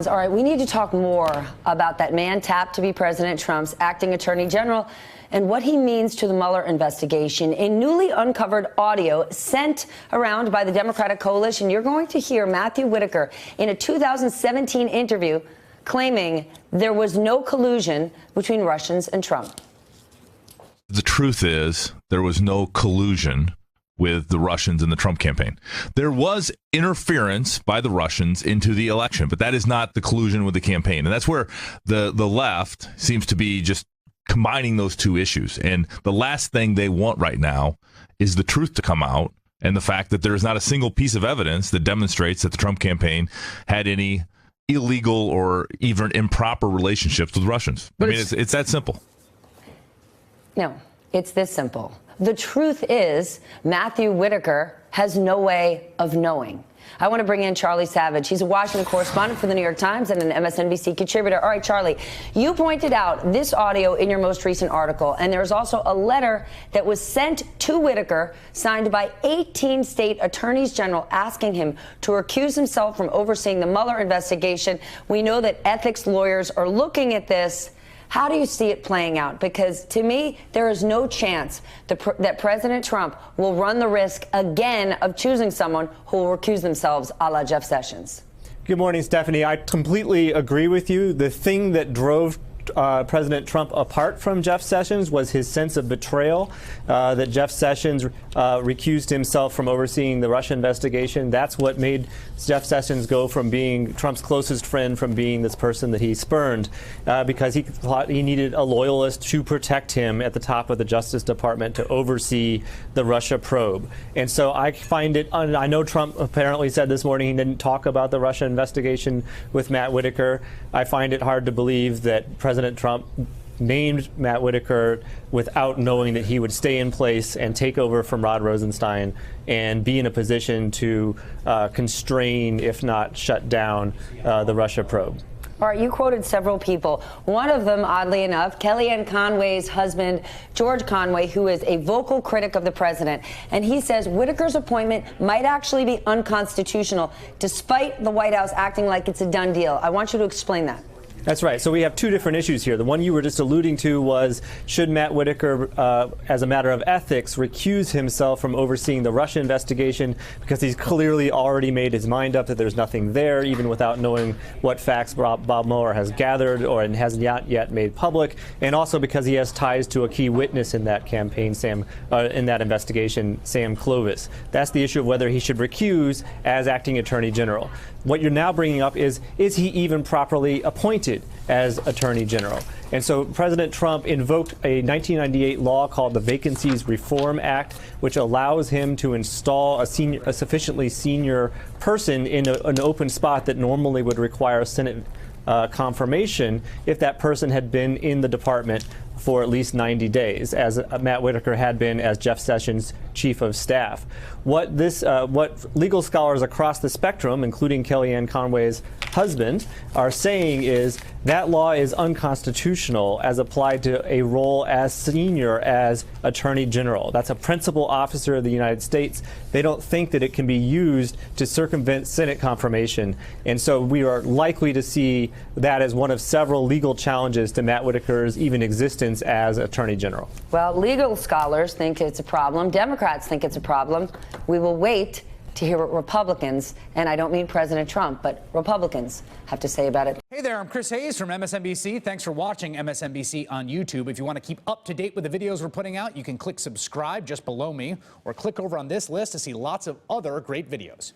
All right, we need to talk more about that man tapped to be President Trump's acting attorney general and what he means to the Mueller investigation. In newly uncovered audio sent around by the Democratic coalition, you're going to hear Matthew Whitaker in a 2017 interview claiming there was no collusion between Russians and Trump. The truth is there was no collusion with the Russians in the Trump campaign. There was interference by the Russians into the election, but that is not the collusion with the campaign. And that's where the left seems to be just combining those two issues. And the last thing they want right now is the truth to come out and the fact that there is not a single piece of evidence that demonstrates that the Trump campaign had any illegal or even improper relationships with Russians. But I mean, it's that simple. No, it's this simple. The truth is Matthew Whitaker has no way of knowing. I want to bring in Charlie Savage. He's a Washington correspondent for the New York Times and an MSNBC contributor. All right, Charlie, you pointed out this audio in your most recent article, and there's also a letter that was sent to Whitaker signed by 18 state attorneys general asking him to recuse himself from overseeing the Mueller investigation. We know that ethics lawyers are looking at this. How do you see it playing out? Because to me, there is no chance that President Trump will run the risk again of choosing someone who will recuse themselves a la Jeff Sessions. Good morning, Stephanie. I completely agree with you. The thing that drove President Trump apart from Jeff Sessions was his sense of betrayal, that Jeff Sessions recused himself from overseeing the Russia investigation. That's what made Jeff Sessions go from being Trump's closest friend from being this person that he spurned, because he thought he needed a loyalist to protect him at the top of the Justice Department to oversee the Russia probe. And so I find it, I know Trump apparently said this morning he didn't talk about the Russia investigation with Matt Whitaker. I find it hard to believe that President Trump named Matt Whitaker without knowing that he would stay in place and take over from Rod Rosenstein and be in a position to constrain, if not shut down, the Russia probe. All right, you quoted several people. One of them, oddly enough, Kellyanne Conway's husband, George Conway, who is a vocal critic of the president. And he says Whitaker's appointment might actually be unconstitutional, despite the White House acting like it's a done deal. I want you to explain that. That's right. So we have two different issues here. The one you were just alluding to was, should Matt Whitaker, as a matter of ethics, recuse himself from overseeing the Russia investigation because he's clearly already made his mind up that there's nothing there, even without knowing what facts Bob Mueller has gathered or and has not yet made public, and also because he has ties to a key witness in that campaign, in that investigation, Sam Clovis. That's the issue of whether he should recuse as acting attorney general. What you're now bringing up is he even properly appointed as Attorney General? And so President Trump invoked a 1998 law called the Vacancies Reform Act, which allows him to install a sufficiently senior person in an open spot that normally would require Senate confirmation if that person had been in the department for at least 90 days, as Matt Whitaker had been as Jeff Sessions' chief of staff. What legal scholars across the spectrum, including Kellyanne Conway's husband, are saying is that law is unconstitutional as applied to a role as senior as Attorney General. That's a principal officer of the United States. They don't think that it can be used to circumvent Senate confirmation. And so we are likely to see that as one of several legal challenges to Matt Whitaker's even existence as Attorney General. Well, legal scholars think it's a problem. Democrats think it's a problem. We will wait to hear what Republicans, and I don't mean President Trump, but Republicans have to say about it. Hey there, I'm Chris Hayes from MSNBC. Thanks for watching MSNBC on YouTube. If you want to keep up to date with the videos we're putting out, you can click subscribe just below me or click over on this list to see lots of other great videos.